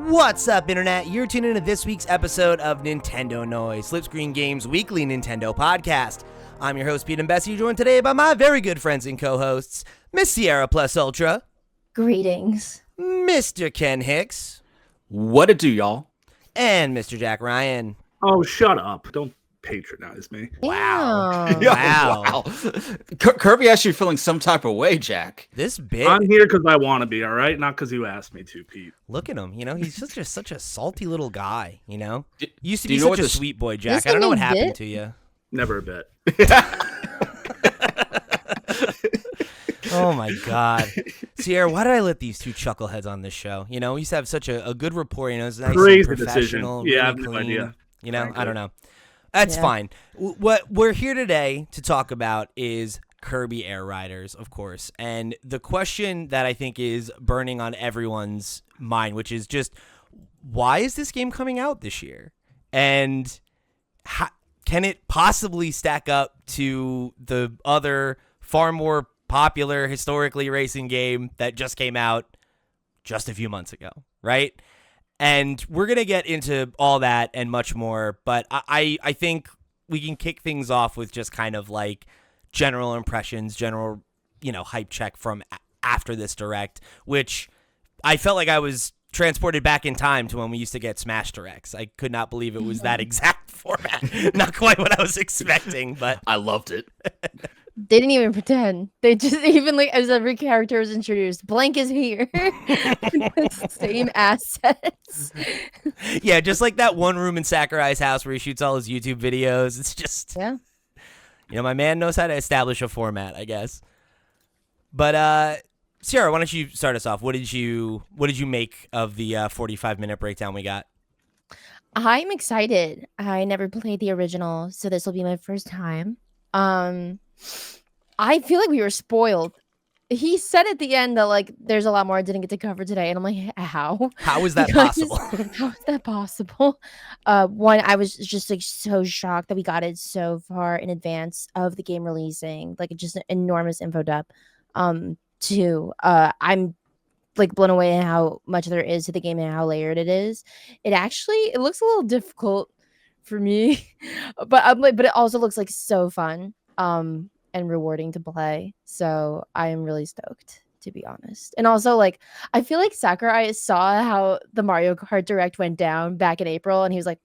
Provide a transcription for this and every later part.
What's up, Internet? You're tuned into this week's episode of Nintendo Noise, Slipscreen Games' weekly Nintendo podcast. I'm your host, Pete and Bessie, joined today by my very good friends and co-hosts, Miss Sierra Plus Ultra. Greetings. Mr. Ken Hicks. What it do, y'all? And Mr. Jack Ryan. Oh, shut up. Don't patronize me. Wow. Wow. Kirby has you feeling some type of way, Jack. This bit. I'm here because I want to be, all right? Not because you asked me to, Pete. Look at him. You know, he's such a salty little guy, you know? You used to do be you know such a what sweet boy, Jack. I don't know what happened to you. Never a bit. Oh, my God. Sierra, why did I let these two chuckleheads on this show? You know, we used to have such a good rapport. You know, it's nice Crazy and professional. decision. Yeah, really I have no clean. idea. You know, Frankly. I don't know. That's fine. What we're here today to talk about is Kirby Air Riders, of course. And the question that I think is burning on everyone's mind, which is just, why is this game coming out this year? And can it possibly stack up to the other far more popular historically racing game that just came out just a few months ago, right? And we're going to get into all that and much more, but I think we can kick things off with just kind of like general impressions, general, hype check from after this direct, which I felt like I was transported back in time to when we used to get Smash Directs. I could not believe it was that exact format. Not quite what I was expecting, but I loved it. They didn't even pretend. They just as every character was introduced, blank is here. Same assets. Yeah, just like that one room in Sakurai's house where he shoots all his YouTube videos. It's just, my man knows how to establish a format, I guess. But Sierra, why don't you start us off? What did you make of the 45-minute breakdown we got? I'm excited. I never played the original, so this will be my first time. I feel like we were spoiled. He said at the end that there's a lot more I didn't get to cover today, and I'm like, how? How is that possible? How is that possible? One, I was just so shocked that we got it so far in advance of the game releasing, just an enormous info dump. Two, I'm blown away at how much there is to the game and how layered it is. It looks a little difficult for me, but but it also looks so fun. And rewarding to play. So I am really stoked, to be honest. And also, I feel like Sakurai saw how the Mario Kart Direct went down back in April, and he was like,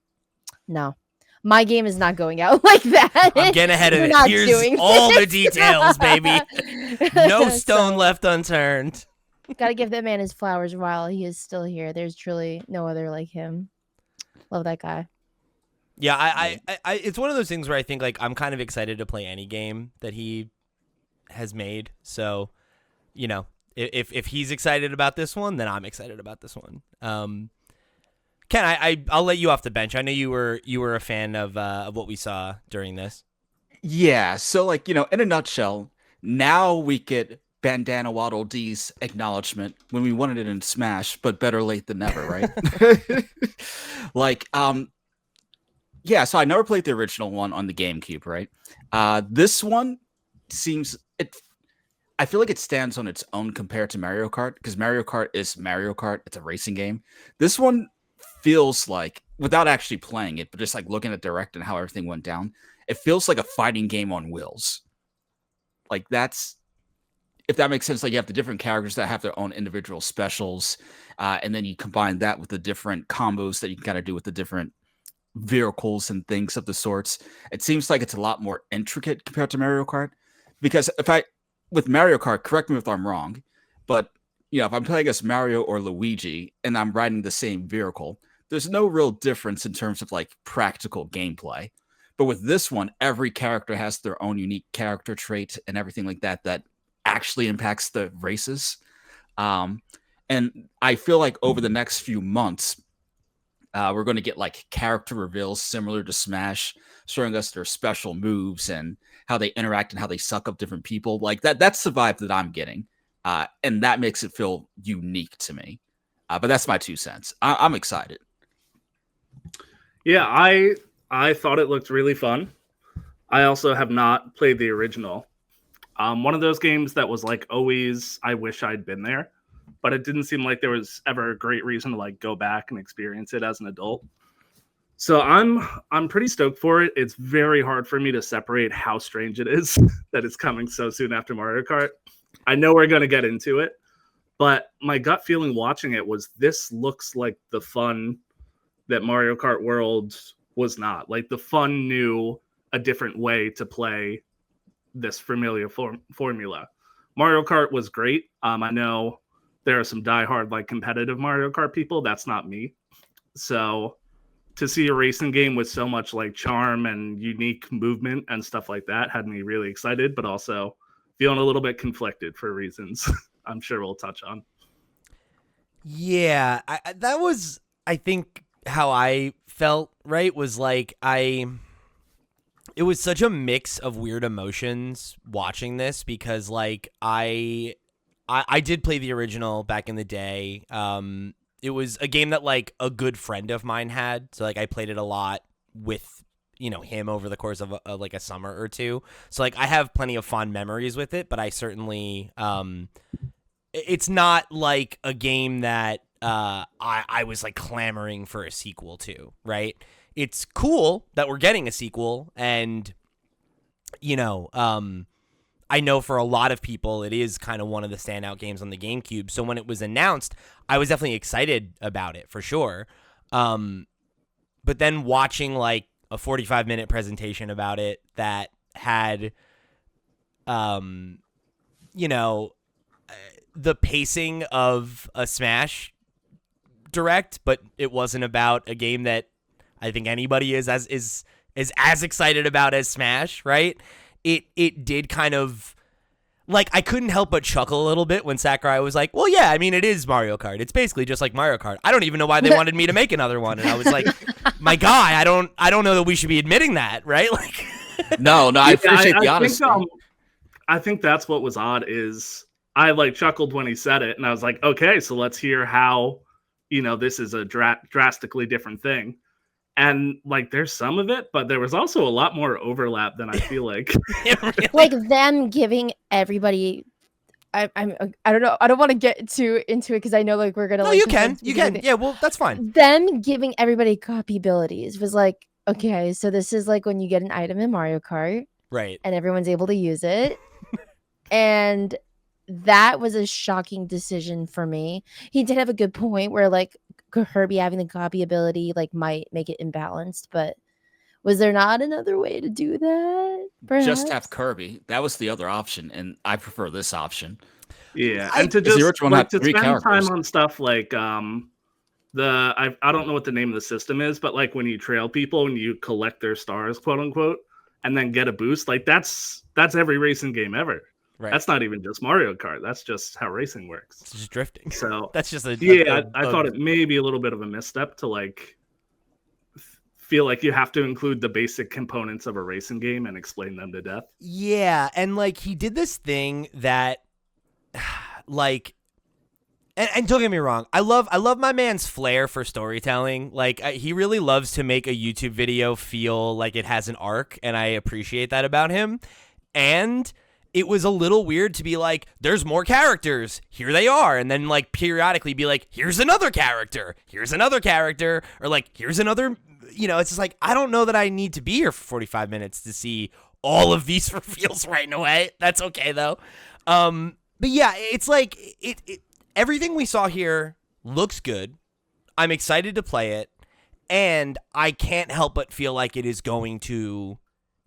no, my game is not going out like that. I'm getting ahead of it. Here's all the details, baby. No stone left unturned. Gotta give that man his flowers while he is still here. There's truly no other like him. Love that guy. Yeah, I it's one of those things where I think I'm kind of excited to play any game that he has made. So, if he's excited about this one, then I'm excited about this one. Ken, I'll let you off the bench. I know you were a fan of what we saw during this. Yeah, so in a nutshell, now we get Bandana Waddle Dee's acknowledgement when we wanted it in Smash, but better late than never, right? Yeah, so I never played the original one on the GameCube, right? This one I feel like it stands on its own compared to Mario Kart, because Mario Kart is Mario Kart. It's a racing game. This one feels like, without actually playing it, but just looking at Direct and how everything went down, it feels like a fighting game on wheels. That's, if that makes sense, you have the different characters that have their own individual specials, and then you combine that with the different combos that you can kind of do with the different vehicles and things of the sorts. It seems like it's a lot more intricate compared to Mario Kart, because with Mario Kart, correct me if I'm wrong, but if I'm playing as Mario or Luigi and I'm riding the same vehicle, there's no real difference in terms of practical gameplay. But with this one, every character has their own unique character trait and everything like that actually impacts the races. And I feel like over the next few months, we're going to get character reveals similar to Smash, showing us their special moves and how they interact and how they suck up different people. That's the vibe that I'm getting. And that makes it feel unique to me. But that's my 2 cents. I'm excited. Yeah, I thought it looked really fun. I also have not played the original. One of those games that was always, I wish I'd been there. but it didn't seem like there was ever a great reason to like go back and experience it as an adult. So I'm pretty stoked for it. It's very hard for me to separate how strange it is that it's coming so soon after Mario Kart. I know we're going to get into it, but my gut feeling watching it was this looks like the fun that Mario Kart World was not. Like the fun knew a different way to play this familiar formula. Mario Kart was great. I know there are some diehard like competitive Mario Kart people. That's not me. So to see a racing game with so much like charm and unique movement and stuff like that had me really excited, but also feeling a little bit conflicted for reasons I'm sure we'll touch on. Yeah, that was, I think, how I felt, right? Was like it was such a mix of weird emotions watching this because like I did play the original back in the day. It was a game that like a good friend of mine had, so like I played it a lot with him over the course of like a summer or two. So like I have plenty of fond memories with it, but I certainly it's not like a game that I was like clamoring for a sequel to, right? It's cool that we're getting a sequel, and I know for a lot of people it is kind of one of the standout games on the GameCube. So when it was announced, I was definitely excited about it for sure. But then watching like a 45-minute presentation about it that had the pacing of a Smash Direct, but it wasn't about a game that I think anybody is as excited about as Smash, right? It did kind of like, I couldn't help but chuckle a little bit when Sakurai was like, well, yeah, I mean, it is Mario Kart. It's basically just like Mario Kart. I don't even know why they wanted me to make another one. And I was like, my guy, I don't know that we should be admitting that, right? Like, no, I appreciate the honesty. I think that's what was odd is I like chuckled when he said it, and I was like, okay, so let's hear how, this is a drastically different thing. And like, there's some of it, but there was also a lot more overlap than I feel like. Really? Like them giving everybody. I don't know. I don't want to get too into it because I know like we're gonna. No, like, you can. Yeah, well, that's fine. Them giving everybody copy abilities was like, okay, so this is like when you get an item in Mario Kart, right? And everyone's able to use it, and that was a shocking decision for me. He did have a good point where like Kirby having the copy ability like might make it imbalanced, but was there not another way to do that? Perhaps? Just have Kirby. That was the other option, and I prefer this option. Yeah, and to just like, to spend characters. time on stuff like I don't know what the name of the system is, but like when you trail people and you collect their stars, quote unquote, and then get a boost, like that's every racing game ever. Right. That's not even just Mario Kart. That's just how racing works. It's just drifting. So that's just I thought it may be a little bit of a misstep to like feel like you have to include the basic components of a racing game and explain them to death. Yeah, and like he did this thing that like and don't get me wrong, I love my man's flair for storytelling. Like he really loves to make a YouTube video feel like it has an arc, and I appreciate that about him. And it was a little weird to be like, there's more characters, here they are, and then like periodically be like, here's another character, or like here's another, it's just like, I don't know that I need to be here for 45 minutes to see all of these reveals right away. That's okay though. But yeah, it's like it everything we saw here looks good. I'm excited to play it, and I can't help but feel like it is going to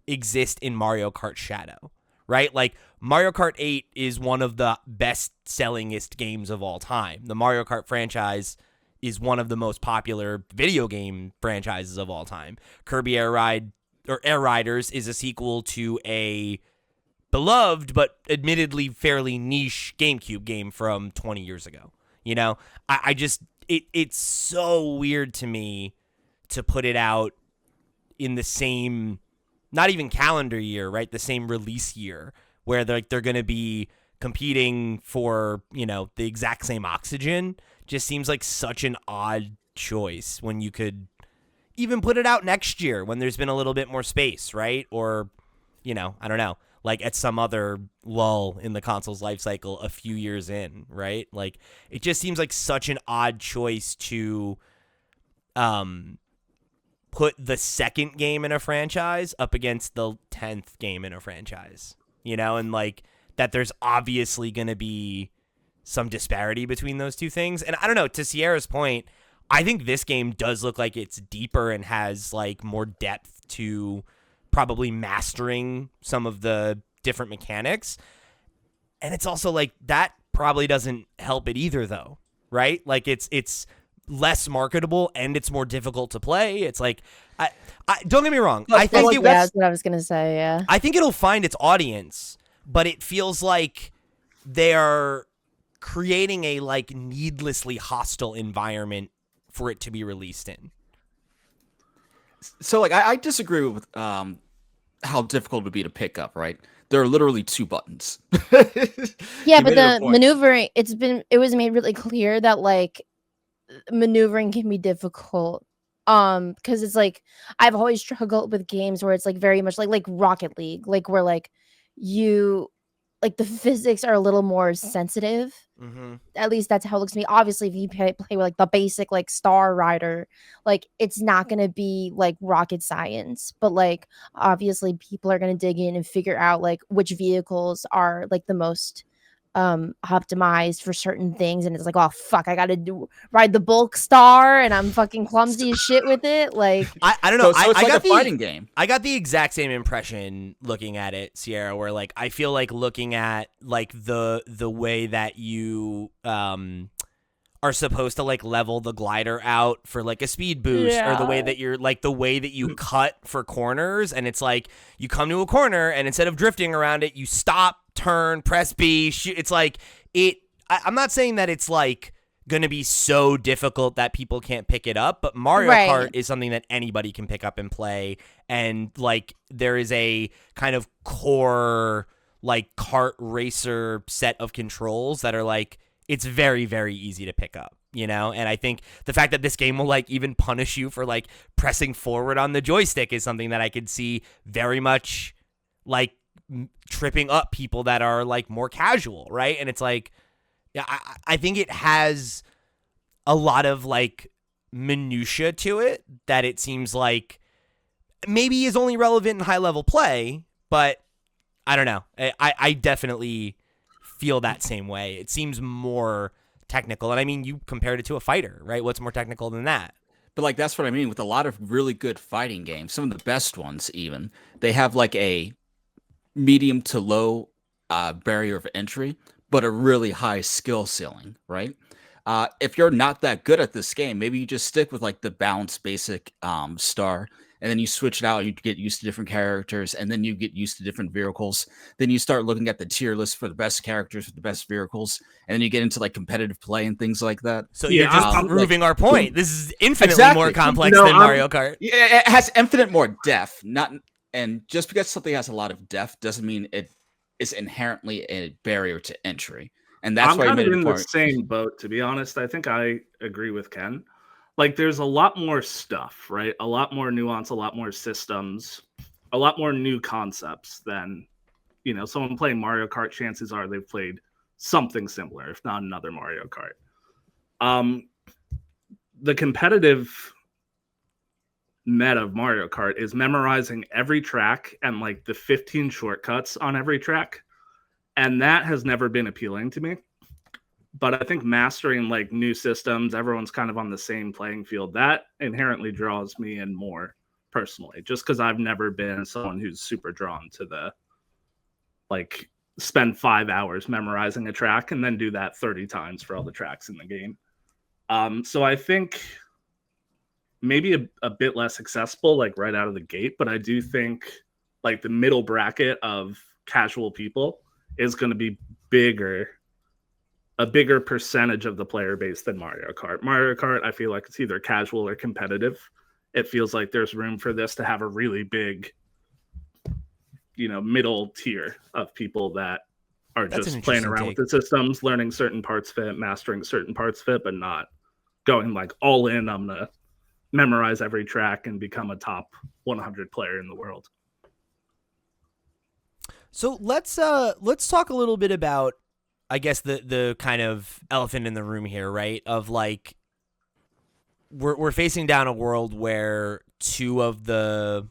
exist in Mario Kart shadow. Right? Like Mario Kart 8 is one of the best-sellingest games of all time. The Mario Kart franchise is one of the most popular video game franchises of all time. Kirby Air Riders is a sequel to a beloved but admittedly fairly niche GameCube game from 20 years ago. I just it's so weird to me to put it out in the same, not even calendar year, right? The same release year where they're going to be competing for, the exact same oxygen. Just seems like such an odd choice when you could even put it out next year when there's been a little bit more space, right? Or, I don't know. like at some other lull in the console's life cycle a few years in, right? Like it just seems like such an odd choice to put the second game in a franchise up against the 10th game in a franchise, and like that there's obviously going to be some disparity between those two things. And I don't know, to Sierra's point, I think this game does look like it's deeper and has like more depth to probably mastering some of the different mechanics. And it's also like that probably doesn't help it either though, right? Like it's less marketable and it's more difficult to play. It's like, I don't get me wrong. I think that's what I was gonna say. Yeah, I think it'll find its audience, but it feels like they are creating a like needlessly hostile environment for it to be released in. So like I disagree with how difficult it would be to pick up, right? There are literally 2 buttons. yeah, but the maneuvering, it was made really clear that like maneuvering can be difficult. Because it's like I've always struggled with games where it's like very much like Rocket League, like where like you like the physics are a little more sensitive. Mm-hmm. At least that's how it looks to me. Obviously, if you play with like the basic like Star Rider, like it's not gonna be like rocket science, but like obviously people are gonna dig in and figure out like which vehicles are like the most optimized for certain things. And it's like, oh fuck, I gotta ride the bulk star and I'm fucking clumsy as shit with it. Like I don't know. So it's I like got a fighting game. I got the exact same impression looking at it, Sierra, where like I feel like looking at like the way that you are supposed to like level the glider out for like a speed boost, or the way that you're like the way that you cut for corners, and it's like you come to a corner and instead of drifting around it, you stop, turn, press B, shoot. It's like I'm not saying that it's like gonna be so difficult that people can't pick it up, but Mario Kart is something that anybody can pick up and play, and like there is a kind of core like kart racer set of controls that are like it's very, very easy to pick up, and I think the fact that this game will like even punish you for like pressing forward on the joystick is something that I could see very much like tripping up people that are like more casual, right? And it's like, yeah, I think it has a lot of like minutia to it that it seems like maybe is only relevant in high level play, but I don't know. I definitely feel that same way. It seems more technical. And I mean, you compared it to a fighter, right? What's more technical than that? But like that's what I mean with a lot of really good fighting games. Some of the best ones even, they have like a medium to low barrier of entry, but a really high skill ceiling, right? If you're not that good at this game, maybe you just stick with like the balanced basic star, and then you switch it out. You get used to different characters, and then you get used to different vehicles. Then you start looking at the tier list for the best characters with the best vehicles, and then you get into like competitive play and things like that. So you're just proving our point. This is infinitely more complex than Mario Kart. Yeah, it has infinite more depth. And just because something has a lot of depth doesn't mean it is inherently a barrier to entry. And that's why I'm kind of in the same boat, to be honest. I think I agree with Ken. Like, there's a lot more stuff, right? A lot more nuance, a lot more systems, a lot more new concepts than, someone playing Mario Kart, chances are they've played something similar, if not another Mario Kart. The competitive meta of Mario Kart is memorizing every track and like the 15 shortcuts on every track. And that has never been appealing to me. But I think mastering like new systems, everyone's kind of on the same playing field, that inherently draws me in more personally, just because I've never been someone who's super drawn to the like spend 5 hours memorizing a track and then do that 30 times for all the tracks in the game. So I think maybe a bit less accessible like right out of the gate, but I do think like the middle bracket of casual people is going to be a bigger percentage of the player base than Mario Kart. Mario Kart, I feel like it's either casual or competitive. It feels like there's room for this to have a really big, middle tier of people that are just playing around with the systems, learning certain parts fit, mastering certain parts fit, but not going like all in. I'm going to memorize every track and become a top 100 player in the world. So let's talk a little bit about, I guess, the kind of elephant in the room here, right? Of like we're facing down a world where two of the,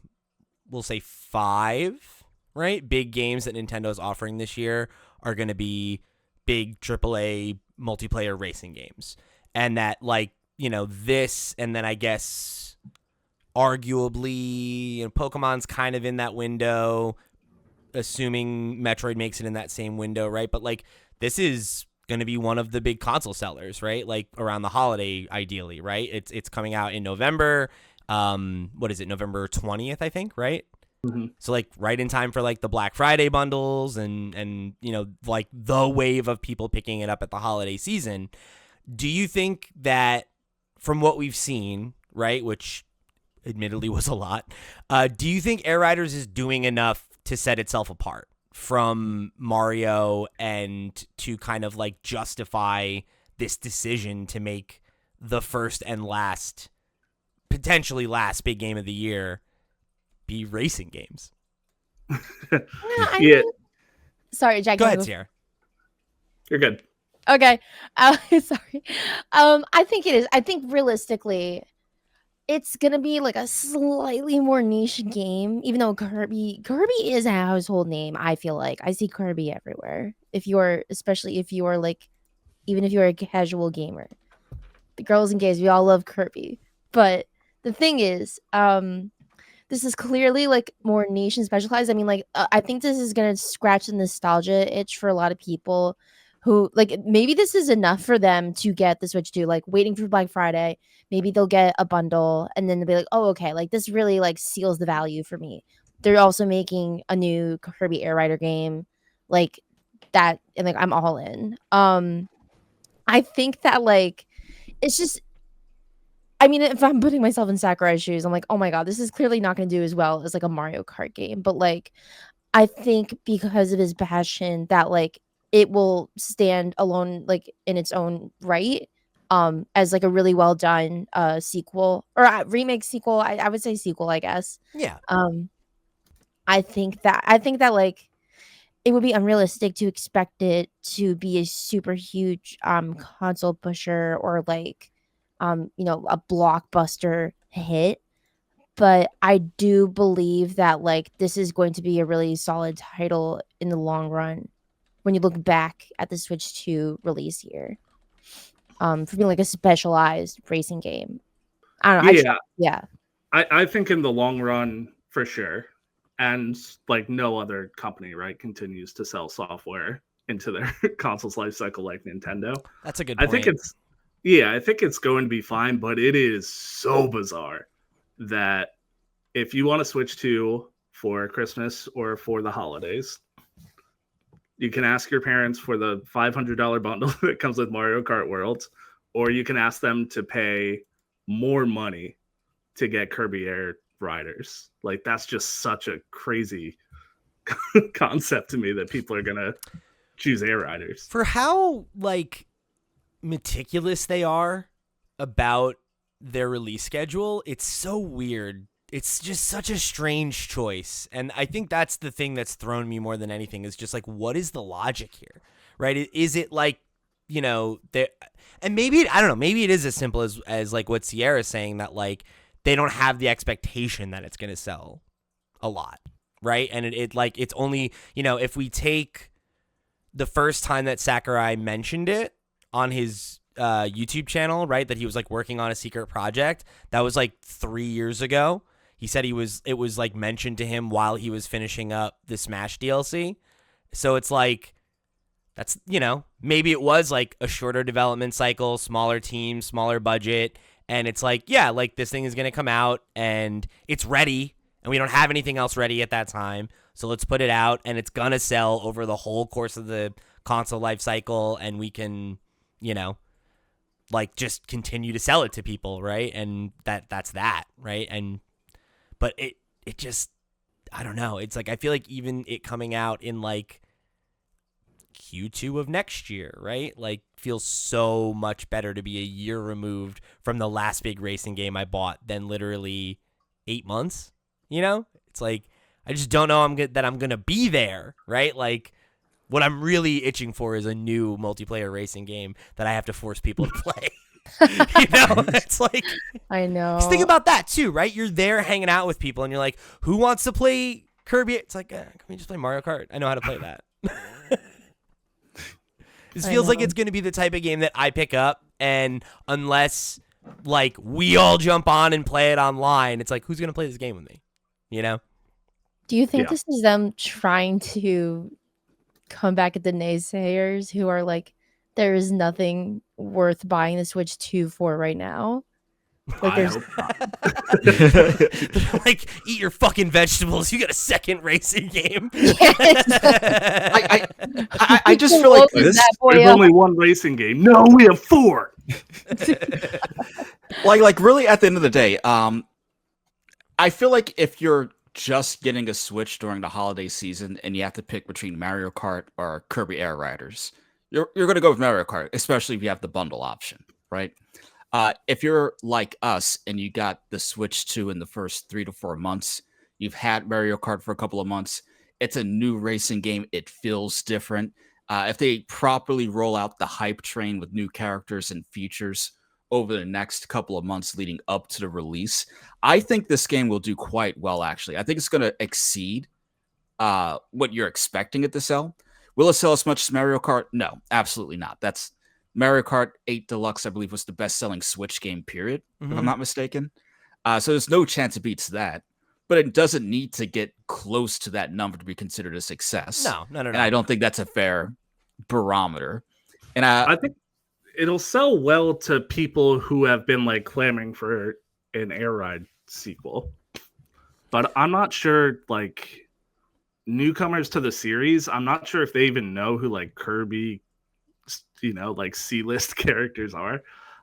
we'll say, five, right, big games that Nintendo's offering this year are going to be big AAA multiplayer racing games. And that, like, this, and then I guess arguably, Pokemon's kind of in that window, assuming Metroid makes it in that same window, right? But like, this is going to be one of the big console sellers, right? Like around the holiday, ideally, right? It's coming out in November. What is it? November 20th, I think, right? Mm-hmm. So like right in time for like the Black Friday bundles and like the wave of people picking it up at the holiday season. Do you think that from what we've seen, right, which admittedly was a lot, do you think Air Riders is doing enough to set itself apart from Mario and to kind of like justify this decision to make the first and last, potentially last big game of the year be racing games? Yeah. Sorry, Jack. Go ahead, Sierra. You're good. Okay. Sorry. I think it is. I think realistically, it's gonna be like a slightly more niche game, even though Kirby is a household name. I feel like I see Kirby everywhere. Especially if you are like, even if you're a casual gamer, the girls and gays, we all love Kirby. But the thing is, this is clearly like more niche and specialized. I mean, like, I think this is gonna scratch the nostalgia itch for a lot of people who, like, maybe this is enough for them to get the Switch 2, like waiting for Black Friday. Maybe they'll get a bundle and then they'll be like, oh, okay, like this really like seals the value for me. They're also making a new Kirby Air Rider game, like that, and like I'm all in. I think that like it's just, I mean, if I'm putting myself in Sakurai's shoes, I'm like, oh my god, this is clearly not going to do as well as like a Mario Kart game. But like, I think because of his passion, that like it will stand alone, like in its own right, as like a really well done sequel or remake sequel. I would say sequel, I guess. Yeah. I think that like it would be unrealistic to expect it to be a super huge console pusher or like a blockbuster hit. But I do believe that like this is going to be a really solid title in the long run when you look back at the Switch 2 release year. For being like a specialized racing game. I don't know. Yeah. I think in the long run, for sure. And like no other company, right, continues to sell software into their console's life cycle like Nintendo. That's a good point. I think it's going to be fine, but it is so bizarre that if you want to Switch 2 for Christmas or for the holidays, you can ask your parents for the $500 bundle that comes with Mario Kart World, or you can ask them to pay more money to get Kirby Air Riders. Like, that's just such a crazy concept to me that people are going to choose Air Riders. For how, like, meticulous they are about their release schedule, it's so weird. It's just such a strange choice. And I think that's the thing that's thrown me more than anything is just like, what is the logic here? Right? Is it like, and maybe, I don't know, maybe it is as simple as like what Sierra's saying, that like they don't have the expectation that it's going to sell a lot. Right. And it's only, if we take the first time that Sakurai mentioned it on his YouTube channel, right, that he was like working on a secret project, that was like 3 years ago. He said it was like mentioned to him while he was finishing up the Smash DLC. So it's like, that's, maybe it was like a shorter development cycle, smaller team, smaller budget. And it's like, yeah, like this thing is going to come out and it's ready and we don't have anything else ready at that time. So let's put it out and it's going to sell over the whole course of the console life cycle. And we can, like just continue to sell it to people. Right. And that's that. Right. But it just, I don't know. It's like, I feel like even it coming out in like Q2 of next year, right? Like feels so much better to be a year removed from the last big racing game I bought than literally 8 months. It's like, I just don't know that I'm gonna be there, right? Like, what I'm really itching for is a new multiplayer racing game that I have to force people to play. It's like, I know. just think about that too, right? You're there hanging out with people, and you're like, "Who wants to play Kirby?" It's like, can we just play Mario Kart? I know how to play that. This feels like it's going to be the type of game that I pick up, and unless like we all jump on and play it online, it's like, who's going to play this game with me? Do you think this is them trying to come back at the naysayers who are like, there is nothing worth buying the Switch 2 for right now? Like, I hope not. Like, eat your fucking vegetables. You got a second racing game. I just feel like this. There's only one racing game. No, we have 4. like really, at the end of the day, I feel like if you're just getting a Switch during the holiday season and you have to pick between Mario Kart or Kirby Air Riders, you're going to go with Mario Kart, especially if you have the bundle option, right? If you're like us and you got the Switch 2 in the first 3 to 4 months, you've had Mario Kart for a couple of months, it's a new racing game. It feels different. If they properly roll out the hype train with new characters and features over the next couple of months leading up to the release, I think this game will do quite well, actually. I think it's going to exceed what you're expecting it to sell. Will it sell as much as Mario Kart? No, absolutely not. That's Mario Kart 8 Deluxe, I believe, was the best-selling Switch game, period, if I'm not mistaken. So there's no chance it beats that. But it doesn't need to get close to that number to be considered a success. No. And I don't think that's a fair barometer. And I think it'll sell well to people who have been like clamoring for an Air Ride sequel. But I'm not sure, like, newcomers to the series, I'm not sure if they even know who like Kirby, like C-list characters are.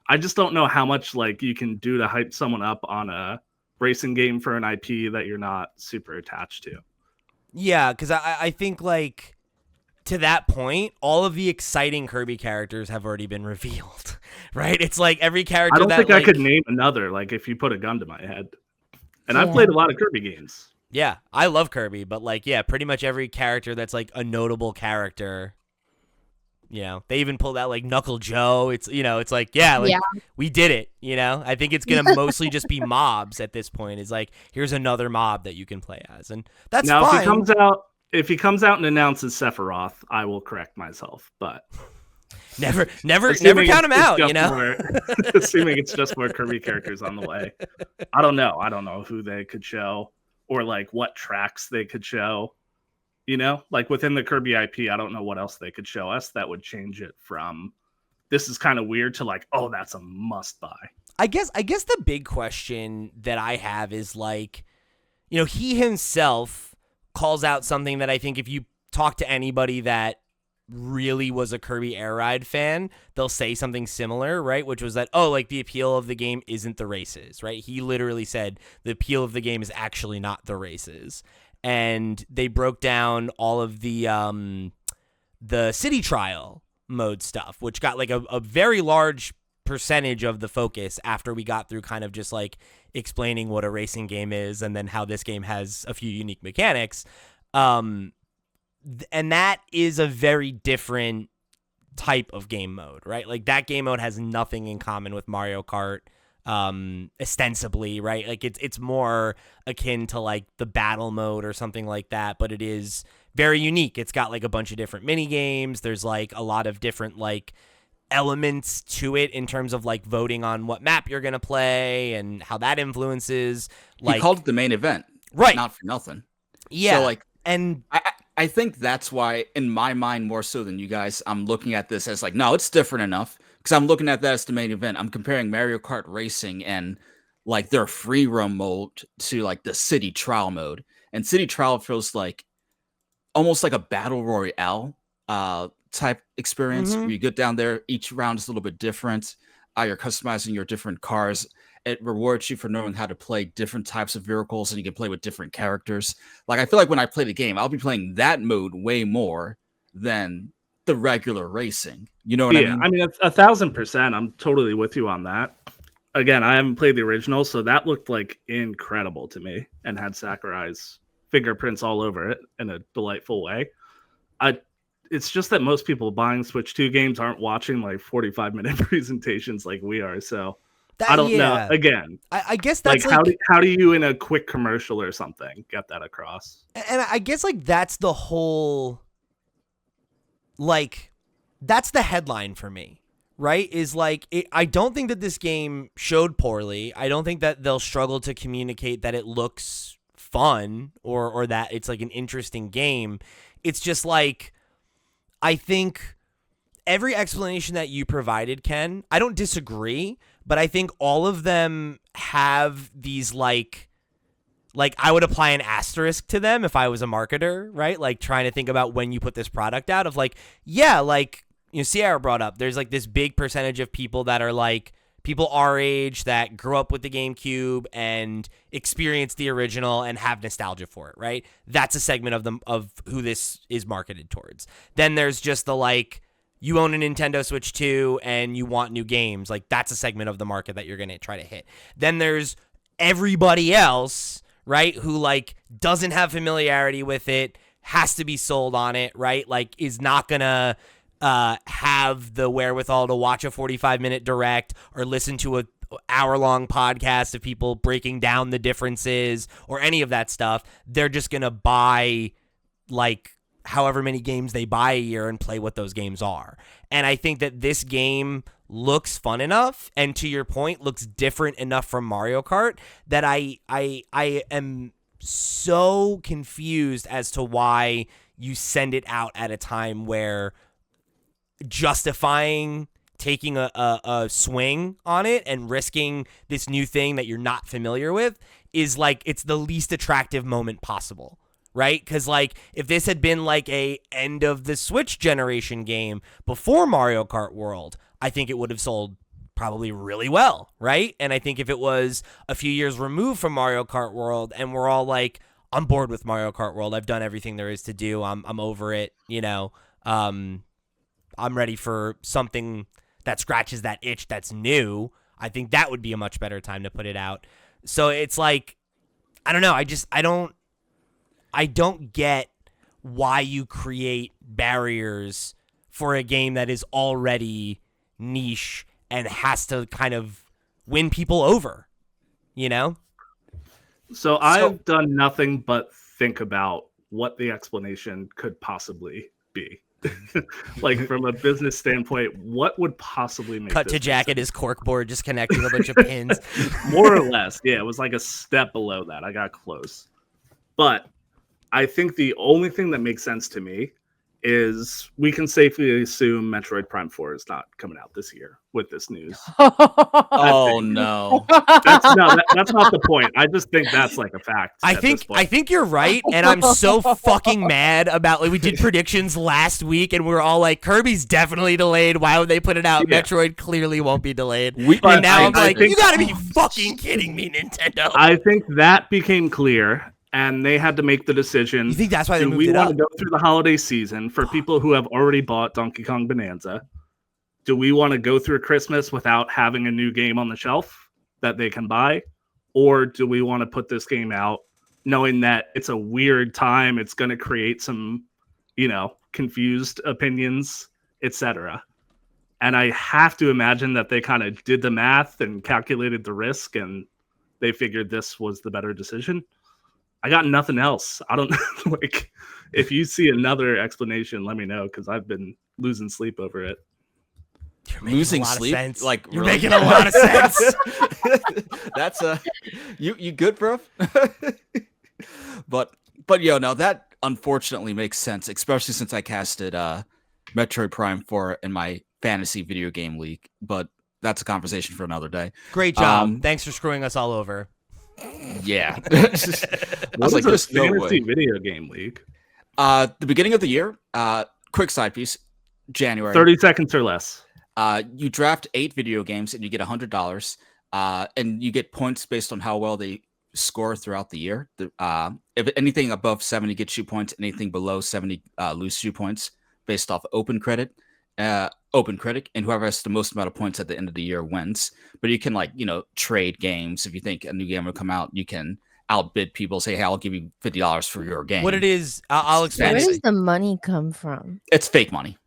I just don't know how much like you can do to hype someone up on a racing game for an IP that you're not super attached to. Yeah, because I think like to that point, all of the exciting Kirby characters have already been revealed, right? It's like every character. I don't think I could name another, like, if you put a gun to my head. And I've played a lot of Kirby games. Yeah, I love Kirby, but like, yeah, pretty much every character that's like a notable character. They even pulled out like Knuckle Joe. It's it's like, we did it. I think it's gonna mostly just be mobs at this point. It's like, here's another mob that you can play as, and that's now fine. If he comes out and announces Sephiroth, I will correct myself. But never count him out. Assuming it's just more Kirby characters on the way. I don't know who they could show or like what tracks they could show. Like within the Kirby IP, I don't know what else they could show us that would change it from this is kind of weird to like, oh, that's a must buy. I guess the big question that I have is like, he himself calls out something that I think if you talk to anybody that really was a Kirby Air Ride fan, they'll say something similar, right? Which was that, oh, like the appeal of the game isn't the races, right? He literally said the appeal of the game is actually not the races. And they broke down all of the city trial mode stuff, which got like a very large percentage of the focus after we got through kind of just like explaining what a racing game is and then how this game has a few unique mechanics. And that is a very different type of game mode, right? Like that game mode has nothing in common with Mario Kart. Ostensibly, right? Like it's more akin to like the battle mode or something like that, but it is very unique. It's got like a bunch of different mini games. There's like a lot of different like elements to it in terms of like voting on what map you're gonna play and how that influences. Like, he called it the main event, right? Not for nothing. Yeah. So like, and I think that's why, in my mind, more so than you guys, I'm looking at this as like, no, it's different enough. Because I'm looking at that as the main event. I'm comparing Mario Kart Racing and like their free roam mode to like the city trial mode. And city trial feels like almost like a battle royale type experience where you get down there. Each round is a little bit different. You're customizing your different cars. It rewards you for knowing how to play different types of vehicles, and you can play with different characters. Like I feel like when I play the game, I'll be playing that mode way more than the regular racing. You know what I mean? I mean, 1,000%. I'm totally with you on that. Again, I haven't played the original, so that looked like incredible to me and had Sakurai's fingerprints all over it in a delightful way. It's just that most people buying Switch 2 games aren't watching like 45-minute presentations like we are. So I don't know. Again, I guess that's like how do you in a quick commercial or something get that across? And I guess like that's the whole, like, that's the headline for me, right? Is like, I don't think that this game showed poorly. I don't think that they'll struggle to communicate that it looks fun or that it's like an interesting game. It's just like, I think every explanation that you provided, Ken, I don't disagree, but I think all of them have these like I would apply an asterisk to them if I was a marketer, right? Like trying to think about when you put this product out of like, yeah, like, you know, Sierra brought up, there's like this big percentage of people that are like people our age that grew up with the GameCube and experienced the original and have nostalgia for it, right? That's a segment of them of who this is marketed towards. Then there's just the like, you own a Nintendo Switch 2 and you want new games. Like that's a segment of the market that you're going to try to hit. Then there's everybody else, right, who like doesn't have familiarity with it, has to be sold on it, right? Like is not going to have the wherewithal to watch a 45-minute direct or listen to a hour-long podcast of people breaking down the differences or any of that stuff. They're just going to buy like however many games they buy a year and play what those games are. And I think that this game looks fun enough and, to your point, looks different enough from Mario Kart that I am so confused as to why you send it out at a time where justifying taking a swing on it and risking this new thing that you're not familiar with is like, it's the least attractive moment possible, right? Because like if this had been like a end of the Switch generation game before Mario Kart World, I think it would have sold probably really well, right? And I think if it was a few years removed from Mario Kart World and we're all like, I'm bored with Mario Kart World, I've done everything there is to do, I'm over it, you know, I'm ready for something that scratches that itch that's new, I think that would be a much better time to put it out. So it's like, I don't know. I don't get why you create barriers for a game that is already niche and has to kind of win people over, you know? So I've done nothing but think about what the explanation could possibly be. Like from a business standpoint, what would possibly make cut to Jack at his corkboard just connecting a bunch of pins? More or less, yeah, it was like a step below that. I got close. But I think the only thing that makes sense to me is we can safely assume Metroid Prime 4 is not coming out this year with this news. Oh no. That's not the point. I just think that's like a fact. I think you're right, and I'm so fucking mad about, like, we did predictions last week and we were all like, Kirby's definitely delayed. Why would they put it out? Yeah. Metroid clearly won't be delayed. And now I'm like, you gotta be fucking kidding me, Nintendo. I think that became clear. And they had to make the decision. You think that's why they moved it up? Do we want to go through the holiday season for people who have already bought Donkey Kong Bonanza? Do we want to go through Christmas without having a new game on the shelf that they can buy? Or do we want to put this game out knowing that it's a weird time, it's going to create some, confused opinions, etc.? And I have to imagine that they kind of did the math and calculated the risk and they figured this was the better decision. I got nothing else. I don't like if you see another explanation, let me know because I've been losing sleep over it. You're losing sleep? Like you're making a lot of sense. That's you good, bro? but no, that unfortunately makes sense, especially since I casted Metroid Prime 4 in my fantasy video game league. But that's a conversation for another day. Great job. Thanks for screwing us all over. Yeah. I was like, this fantasy video game league. The beginning of the year, quick side piece, January. 30 seconds or less. You draft 8 video games and you get $100. And you get points based on how well they score throughout the year. If anything above 70 gets you points, anything below 70 loses you points based off open critic, and whoever has the most amount of points at the end of the year wins. But you can trade games. If you think a new game will come out, you can outbid people, say, hey, I'll give you $50 for your game. What it is, I'll It's explain Where it. fantasy. does the money come from? It's fake money.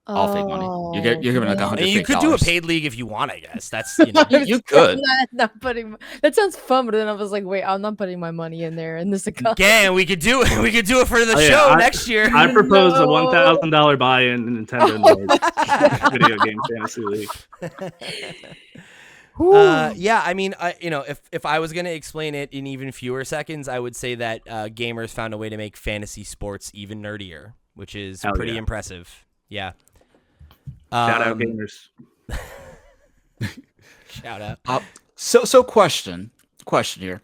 All fake money. You're Oh, giving like man. $100 And you fake could do a dollars. paid league if you want, I guess. That's, you know. You could. Not putting. That sounds fun, but then I was like, wait, I'm not putting my money in there in this account. Again, we could do it. We could do it for the Oh, yeah, show I- next year. I propose a No. $1,000 buy-in in Nintendo Nerd video game fantasy league. Yeah, I mean, if I was gonna explain it in even fewer seconds, I would say that gamers found a way to make fantasy sports even nerdier, which is Hell pretty yeah. impressive. Yeah. Shout out gamers. Shout out. So question here.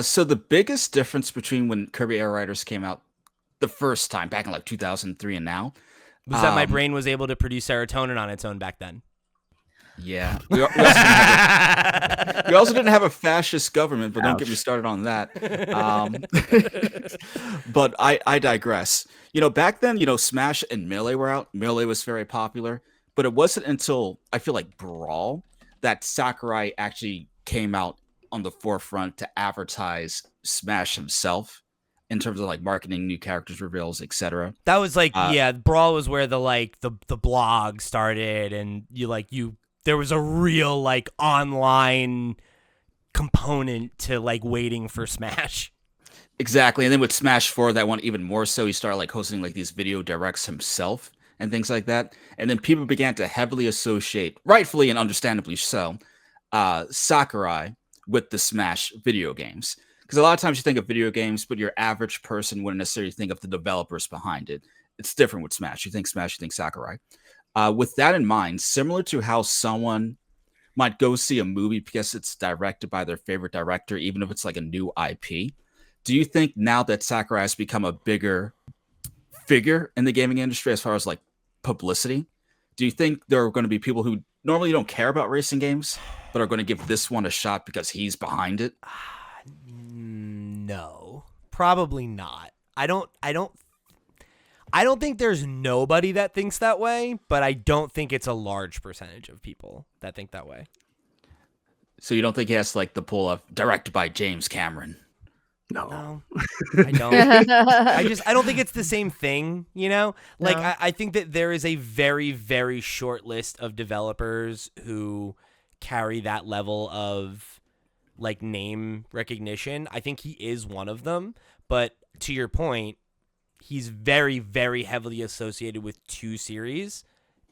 So the biggest difference between when Kirby Air Riders came out the first time back in like 2003 and now Was that my brain was able to produce serotonin on its own back then? Yeah. We also didn't have a fascist government, but don't get me started on that. But I digress. Back then, Smash and Melee were out. Melee was very popular, but it wasn't until I feel like Brawl that Sakurai actually came out on the forefront to advertise Smash himself in terms of like marketing, new characters reveals, etc. That was like, Brawl was where the blog started, and there was a real like online component to like waiting for Smash. Exactly. And then with Smash 4, that one even more so, he started like hosting like these video directs himself and things like that. And then people began to heavily associate, rightfully and understandably so, Sakurai with the Smash video games. Because a lot of times you think of video games, but your average person wouldn't necessarily think of the developers behind it. It's different with Smash. You think Smash, you think Sakurai. With that in mind, similar to how someone might go see a movie because it's directed by their favorite director, even if it's like a new IP, do you think now that Sakurai has become a bigger figure in the gaming industry as far as like publicity, do you think there are going to be people who normally don't care about racing games, but are going to give this one a shot because he's behind it? No, probably not. I don't think there's nobody that thinks that way, but I don't think it's a large percentage of people that think that way. So you don't think he has like the pull of directed by James Cameron? No. I don't. I don't think it's the same thing, Like, No. I think that there is a very, very short list of developers who carry that level of like name recognition. I think he is one of them, but to your point, he's very, very heavily associated with two series,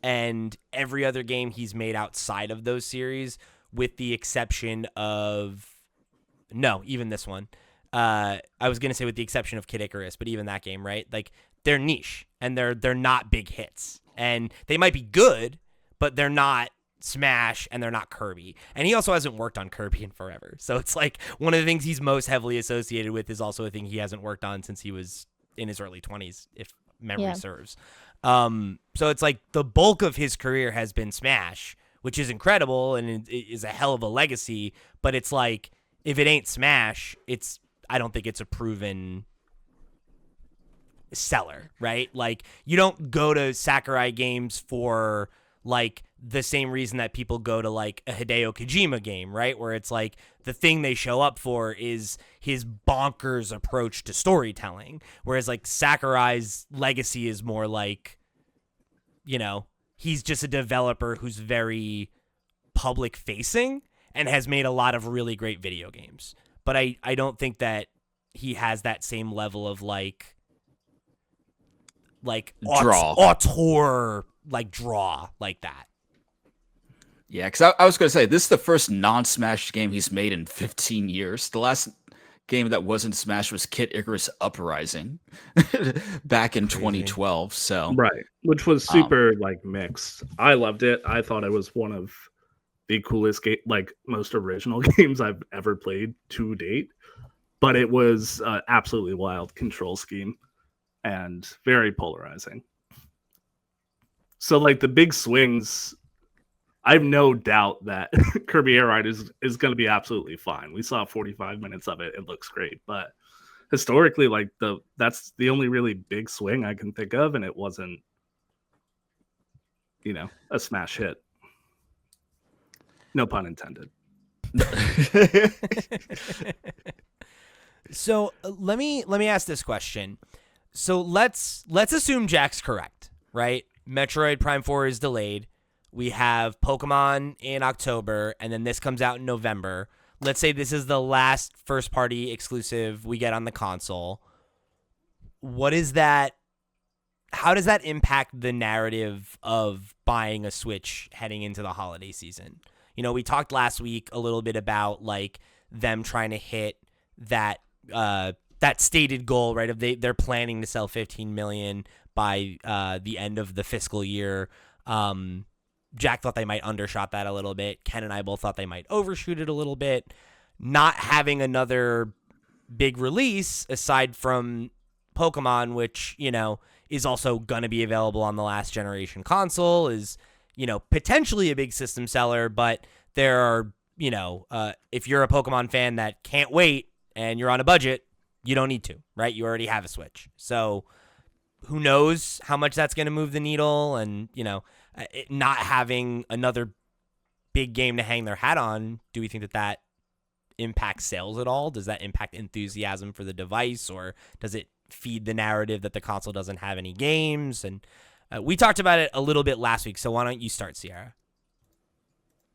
and every other game he's made outside of those series, with the exception of even this one. I was gonna say with the exception of Kid Icarus, but even that game, right? Like, they're niche and they're not big hits, and they might be good, but they're not Smash and they're not Kirby. And he also hasn't worked on Kirby in forever, so it's like one of the things he's most heavily associated with is also a thing he hasn't worked on since he was in his early 20s, if memory serves. So it's like the bulk of his career has been Smash, which is incredible and it is a hell of a legacy. But it's like, if it ain't Smash, I don't think it's a proven seller, right? Like, you don't go to Sakurai games for like the same reason that people go to like a Hideo Kojima game, right? Where it's like the thing they show up for is his bonkers approach to storytelling. Whereas like Sakurai's legacy is more like, he's just a developer who's very public facing and has made a lot of really great video games. But I don't think he has that same level of like auteur like draw like that. Yeah, because I was going to say, this is the first non-Smash game he's made in 15 years. The last game that wasn't Smash was Kid Icarus Uprising back in 2012. So Right, which was super like mixed. I loved it. I thought it was one of the coolest most original games I've ever played to date. But it was absolutely wild control scheme and very polarizing. So like the big swings, I have no doubt that Kirby Air Riders is going to be absolutely fine. We saw 45 minutes of it. It looks great. But historically, like that's the only really big swing I can think of. And it wasn't, a smash hit. No pun intended. So let me ask this question. So let's assume Jack's correct, right? Metroid Prime 4 is delayed. We have Pokemon in October, and then this comes out in November. Let's say this is the last first party exclusive we get on the console. What is that? How does that impact the narrative of buying a Switch heading into the holiday season? You know, we talked last week a little bit about like them trying to hit that that stated goal, right? Of they're planning to sell 15 million by the end of the fiscal year. Jack thought they might undershot that a little bit. Ken and I both thought they might overshoot it a little bit. Not having another big release aside from Pokemon, which, you know, is also going to be available on the last generation console, is, you know, potentially a big system seller, but there are, you know, if you're a Pokemon fan that can't wait and you're on a budget, you don't need to, right? You already have a Switch. So who knows how much that's going to move the needle, and, you know, not having another big game to hang their hat on, do we think that that impacts sales at all? Does that impact enthusiasm for the device, or does it feed the narrative that the console doesn't have any games? And we talked about it a little bit last week, so why don't you start, Sierra?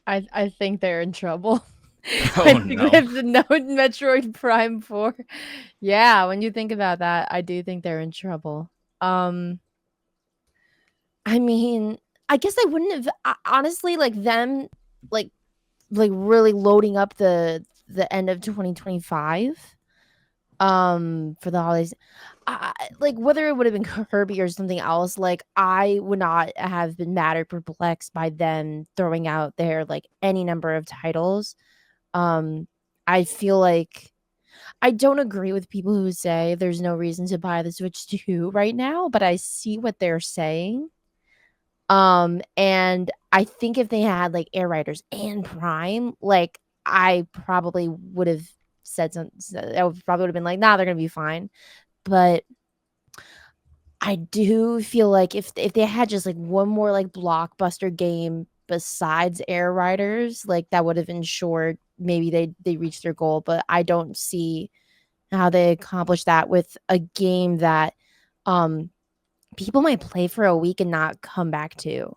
I think they're in trouble. Oh, I think no. with the no Metroid Prime 4. Yeah, when you think about that, I do think they're in trouble. I mean, I guess I wouldn't have honestly, like, them like really loading up the end of 2025 for the holidays. Like, whether it would have been Kirby or something else, like, I would not have been mad or perplexed by them throwing out there like any number of titles. I feel like I don't agree with people who say there's no reason to buy the Switch 2 right now, but I see what they're saying. And I think if they had like Air Riders and Prime, like, I probably would have said something. I probably would have been like, nah, they're gonna be fine. But I do feel like if they had just like one more like blockbuster game besides Air Riders, like, that would have ensured maybe they reached their goal. But I don't see how they accomplish that with a game that people might play for a week and not come back to.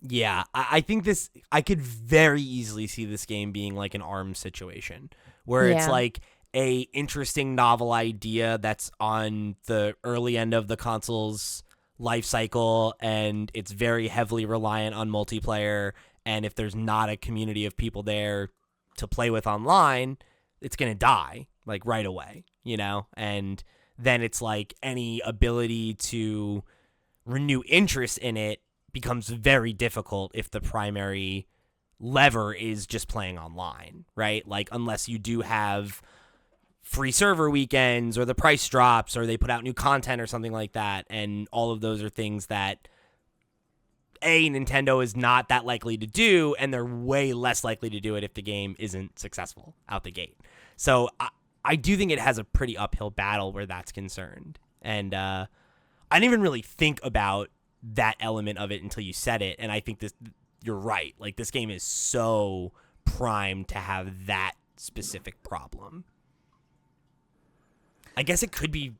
Yeah, I think I could very easily see this game being like an ARMS situation, where it's Yeah. like a interesting novel idea that's on the early end of the console's life cycle, and it's very heavily reliant on multiplayer, and if there's not a community of people there to play with online, it's going to die like right away, you know? And then it's like any ability to renew interest in it becomes very difficult if the primary lever is just playing online, right? Like, unless you do have free server weekends or the price drops or they put out new content or something like that. And all of those are things that Nintendo is not that likely to do, and they're way less likely to do it if the game isn't successful out the gate. So I do think it has a pretty uphill battle where that's concerned. And I didn't even really think about that element of it until you said it, and I think you're right. Like, this game is so primed to have that specific problem. I guess it could be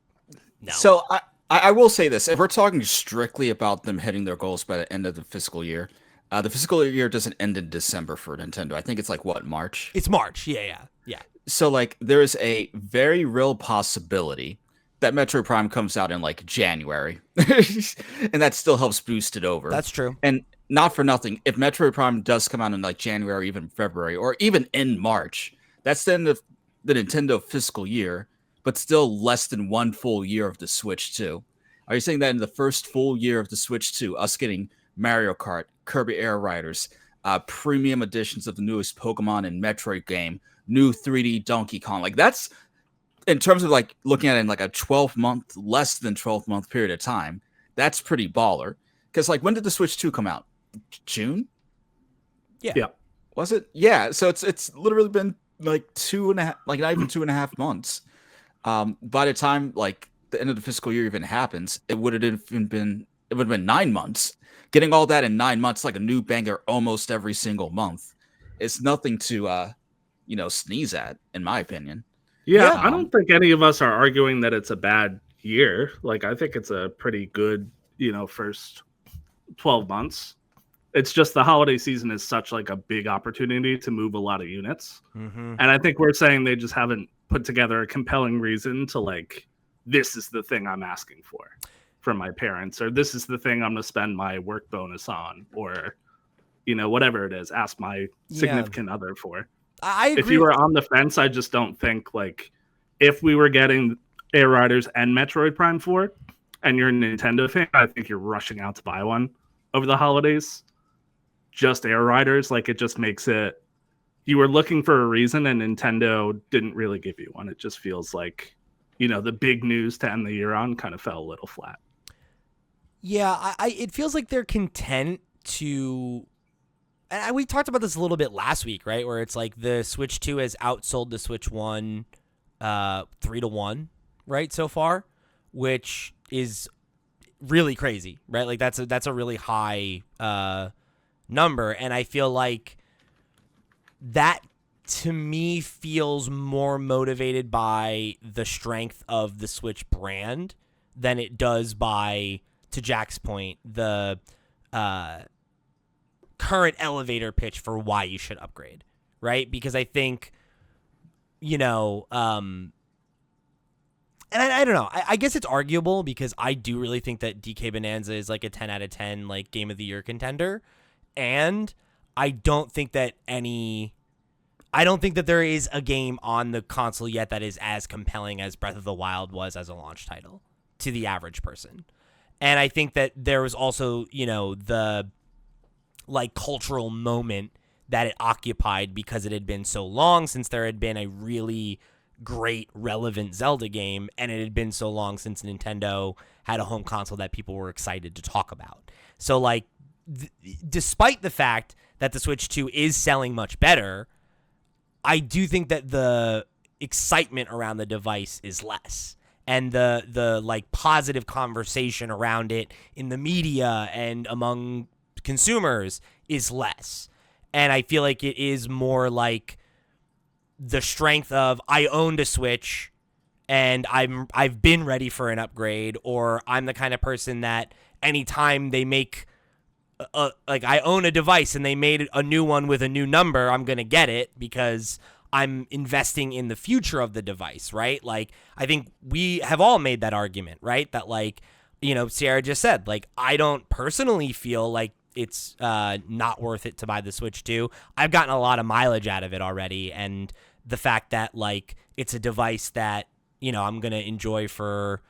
no. So I will say this: if we're talking strictly about them hitting their goals by the end of the fiscal year doesn't end in December for Nintendo. I think it's like what, March? It's March. Yeah. So like, there is a very real possibility that Metroid Prime comes out in like January, and that still helps boost it over. That's true. And not for nothing, if Metroid Prime does come out in like January, even February, or even in March, that's the end of the Nintendo fiscal year, but still less than one full year of the Switch 2. Are you saying that in the first full year of the Switch 2, us getting Mario Kart, Kirby Air Riders, premium editions of the newest Pokemon and Metroid game, new 3D Donkey Kong, like, that's, in terms of like looking at it in like a 12-month, less than 12-month period of time, that's pretty baller. Because like, when did the Switch 2 come out? June? Yeah. Was it? Yeah. So it's literally been like 2.5, like not even 2.5 months. By the time like the end of the fiscal year even happens, it would have been 9 months. Getting all that in 9 months, like a new banger almost every single month, it's nothing to sneeze at, in my opinion. Yeah, Yeah. I don't think any of us are arguing that it's a bad year. Like, I think it's a pretty good, first 12 months. It's just the holiday season is such like a big opportunity to move a lot of units. Mm-hmm. And I think we're saying they just haven't put together a compelling reason to like, this is the thing I'm asking for from my parents, or this is the thing I'm going to spend my work bonus on, or, whatever it is, ask my significant other for. I agree. If you were on the fence, I just don't think like if we were getting Air Riders and Metroid Prime 4 and you're a Nintendo fan, I think you're rushing out to buy one over the holidays. Just Air Riders, like it just makes it, you were looking for a reason and Nintendo didn't really give you one. It just feels like, the big news to end the year on kind of fell a little flat. Yeah, it feels like they're content to, and we talked about this a little bit last week, right? Where it's like the Switch 2 has outsold the Switch 1 3-1, right, so far, which is really crazy, right? Like that's a really high number, and I feel like that to me feels more motivated by the strength of the Switch brand than it does by, to Jack's point, the current elevator pitch for why you should upgrade, right? Because I think, and I don't know. I guess it's arguable because I do really think that DK Bonanza is like a 10 out of 10 like game of the year contender, and I don't think that there is a game on the console yet that is as compelling as Breath of the Wild was as a launch title to the average person. And I think that there was also, the like cultural moment that it occupied because it had been so long since there had been a really great relevant Zelda game, and it had been so long since Nintendo had a home console that people were excited to talk about. So like despite the fact that the Switch 2 is selling much better, I do think that the excitement around the device is less, and the like positive conversation around it in the media and among consumers is less. And I feel like it is more like the strength of I owned a Switch and I've been ready for an upgrade, or I'm the kind of person that anytime they make like I own a device and they made a new one with a new number, I'm going to get it because I'm investing in the future of the device, right? Like I think we have all made that argument, right? That like, Sierra just said, like I don't personally feel like it's not worth it to buy the Switch 2. I've gotten a lot of mileage out of it already, and the fact that like it's a device that, I'm going to enjoy for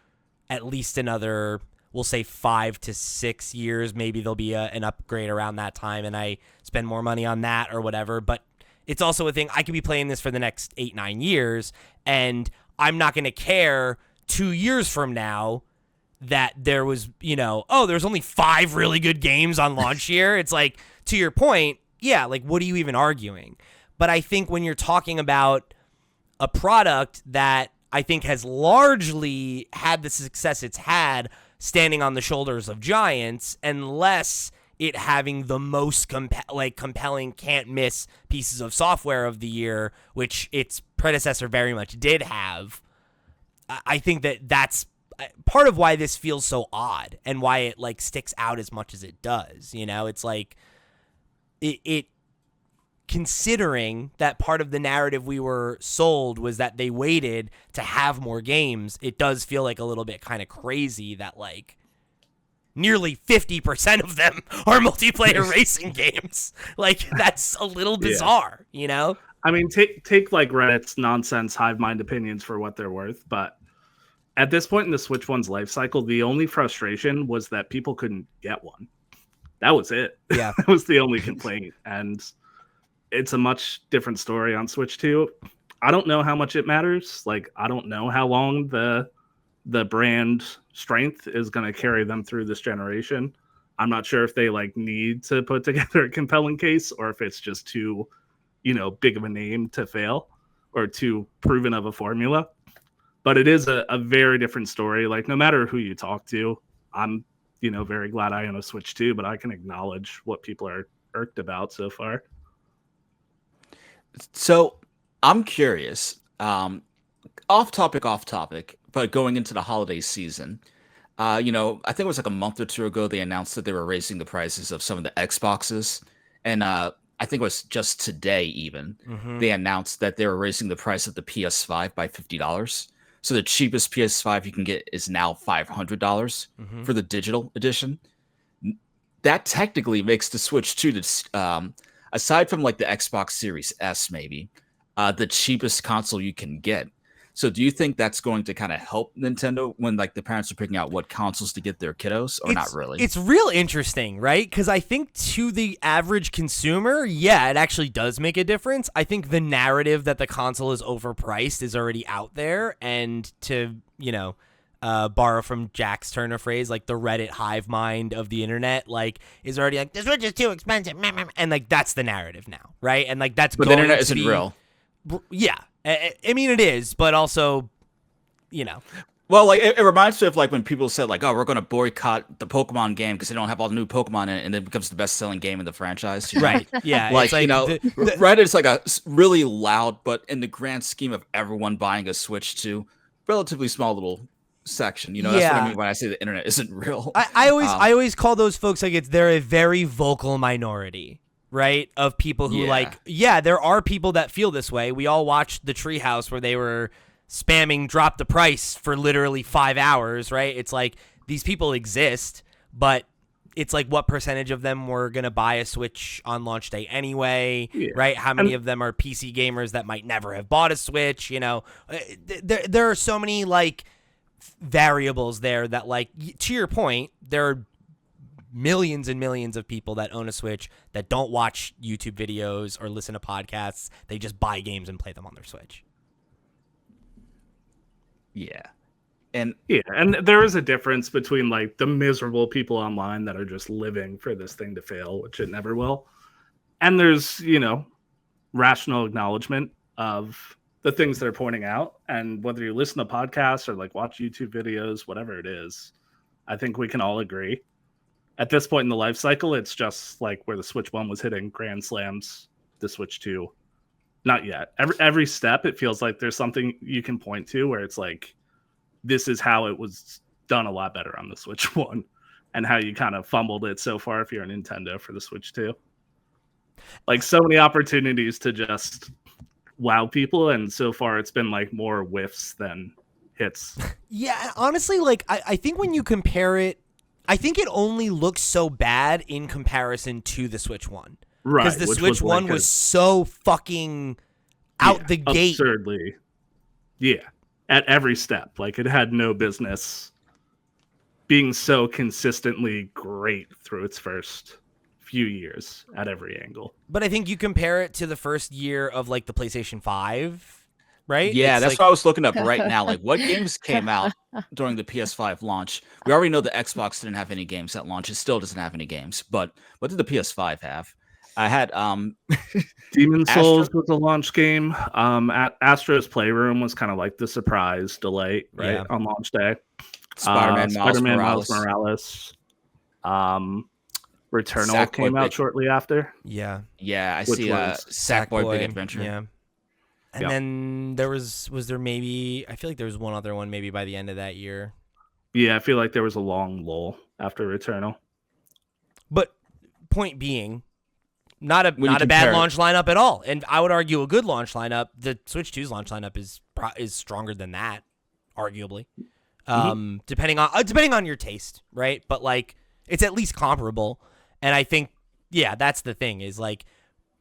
at least another, we'll say 5 to 6 years. Maybe there'll be an upgrade around that time and I spend more money on that or whatever. But it's also a thing, I could be playing this for the next 8-9 years, and I'm not going to care 2 years from now that there was, there's only 5 really good games on launch year. It's like, to your point, yeah, like what are you even arguing? But I think when you're talking about a product that I think has largely had the success it's had standing on the shoulders of giants, unless it having the most compelling can't miss pieces of software of the year, which its predecessor very much did have, I think that that's part of why this feels so odd and why it like sticks out as much as it does. It's like it considering that part of the narrative we were sold was that they waited to have more games, it does feel like a little bit kind of crazy that like nearly 50% of them are multiplayer racing games. Like that's a little bizarre, I mean, take like Reddit's nonsense hive mind opinions for what they're worth, but at this point in the Switch 1's life cycle, the only frustration was that people couldn't get one. That was it. Yeah. That was the only complaint. And it's a much different story on Switch 2. I don't know how much it matters. Like, I don't know how long the brand strength is going to carry them through this generation. I'm not sure if they like need to put together a compelling case, or if it's just too, big of a name to fail, or too proven of a formula. But it is a very different story. Like, no matter who you talk to, I'm, very glad I own a Switch 2, but I can acknowledge what people are irked about so far. So I'm curious, off topic, but going into the holiday season, I think it was like a month or two ago they announced that they were raising the prices of some of the Xboxes, and I think it was just today even Mm-hmm. they announced that they were raising the price of the PS5 by $50. So the cheapest PS5 you can get is now $500 Mm-hmm. for the digital edition. That technically makes the Switch 2 aside from like the Xbox Series S maybe, the cheapest console you can get. So do you think that's going to kind of help Nintendo when like the parents are picking out what consoles to get their kiddos, or not really? It's real interesting, right? Because I think to the average consumer, yeah, it actually does make a difference. I think the narrative that the console is overpriced is already out there, and to borrow from Jack's Turner phrase, like the Reddit hive mind of the internet, like is already like the Switch is too expensive, and like that's the narrative now, right? And like that's But the internet isn't real. Yeah, I mean it is, but also, Well, like it reminds me of like when people said like, "Oh, we're going to boycott the Pokemon game because they don't have all the new Pokemon in it," and it becomes the best-selling game in the franchise. right? Yeah, Like, it's Reddit is like a really loud, but in the grand scheme of everyone buying a Switch 2, relatively small little section. That's what Yeah. I mean when I say the internet isn't real. I always call those folks like they're a very vocal minority, right? Of people who there are people that feel this way. We all watched the Treehouse where they were spamming drop the price for literally 5 hours, right? It's like these people exist, but it's like what percentage of them were going to buy a Switch on launch day anyway, right? How many of them are PC gamers that might never have bought a Switch, There are so many like variables there that, like, to your point, there are millions and millions of people that own a Switch that don't watch YouTube videos or listen to podcasts. They just buy games and play them on their Switch. Yeah. And there is a difference between like the miserable people online that are just living for this thing to fail, which it never will. And there's, rational acknowledgement of the things they're pointing out. And whether you listen to podcasts or like watch YouTube videos, whatever it is, I think we can all agree. At this point in the life cycle, it's just like where the Switch 1 was hitting grand slams, the Switch 2 not yet. Every step, it feels like there's something you can point to where it's like, this is how it was done a lot better on the Switch 1 and how you kind of fumbled it so far if you're a Nintendo for the Switch 2. Like so many opportunities to just wow people, and so far it's been like more whiffs than hits. Yeah, honestly, like I think when you compare it, I think it only looks so bad in comparison to the Switch 1. Right, because the Switch 1 was so fucking out the gate. Absurdly. Yeah, at every step. Like, it had no business being so consistently great through its first few years at every angle. But I think you compare it to the first year of, like, the PlayStation 5, right? Yeah, it's that's like, what I was looking up right now. Like, what games came out during the PS5 launch? We already know the Xbox didn't have any games at launch. It still doesn't have any games. But what did the PS5 have? I had Demon Souls was a launch game. Astro's Playroom was kind of like the surprise delay, right, on launch day. Spider-Man Miles Morales. Returnal came out shortly after. Yeah, I see. Sackboy Big Adventure. Yeah, and then there was there maybe, I feel like there was one other one maybe by the end of that year. Yeah, I feel like there was a long lull after Returnal. But point being, not a bad launch lineup at all, and I would argue a good launch lineup. The Switch 2's launch lineup is stronger than that, arguably. Depending on your taste, right? But like, it's at least comparable. And I think, yeah, that's the thing, is like,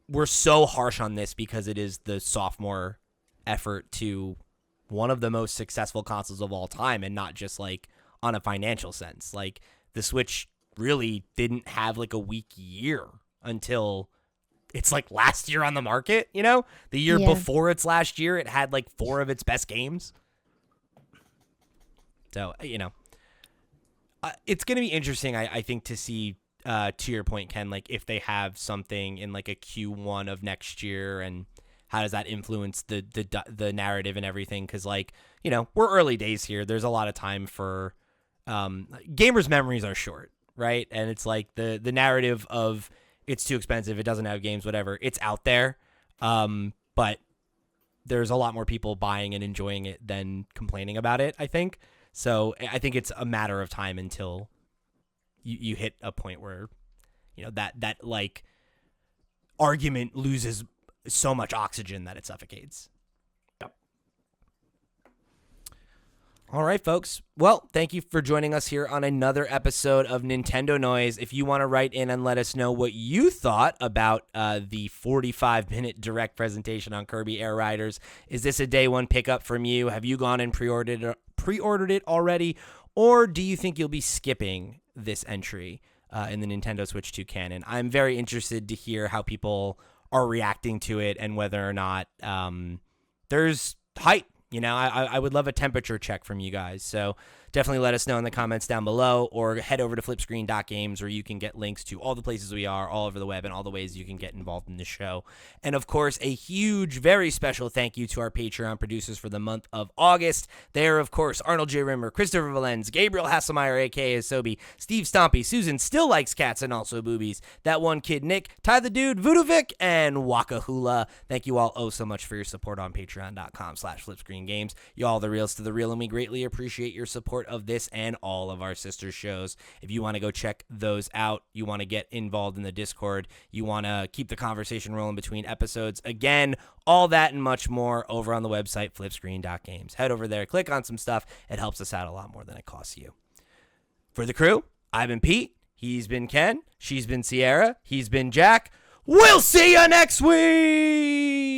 we're so harsh on this because it is the sophomore effort to one of the most successful consoles of all time, and not just like on a financial sense. Like, the Switch really didn't have like a weak year until it's like last year on the market, the year before its last year, it had like 4 of its best games. So, it's going to be interesting, I think, to see, to your point, Ken, like if they have something in like a Q1 of next year, and how does that influence the narrative and everything? Because, like, we're early days here. There's a lot of time for gamers' memories are short, right? And it's like the narrative of it's too expensive, it doesn't have games, whatever. It's out there, but there's a lot more people buying and enjoying it than complaining about it, I think. So I think it's a matter of time until you hit a point where, that like argument loses so much oxygen that it suffocates. Yep. All right, folks. Well, thank you for joining us here on another episode of Nintendo Noise. If you want to write in and let us know what you thought about the 45-minute direct presentation on Kirby Air Riders, is this a day one pickup from you? Have you gone and pre-ordered it already? Or do you think you'll be skipping this entry in the Nintendo Switch 2 canon? I'm very interested to hear how people are reacting to it and whether or not there's hype. I would love a temperature check from you guys. So definitely let us know in the comments down below, or head over to flipscreen.games, where you can get links to all the places we are all over the web and all the ways you can get involved in the show. And of course, a huge, very special thank you to our Patreon producers for the month of August. They are, of course, Arnold J. Rimmer, Christopher Valenz, Gabriel Hasselmeyer, aka Sobi, Steve Stompy, Susan Still Likes Cats and Also Boobies, That One Kid Nick, Ty the Dude, Voodoo Vic, and Waka Hula. Thank you all so much for your support on patreon.com/flipscreengames. You all the reals to the real, and we greatly appreciate your support of this and all of our sister shows. If you want to go check those out, you want to get involved in the Discord, you want to keep the conversation rolling between episodes, again, all that and much more over on the website, flipscreen.games. Head over there, click on some stuff. It helps us out a lot more than it costs you. For the crew, I've been Pete. He's been Ken. She's been Sierra. He's been Jack. We'll see you next week!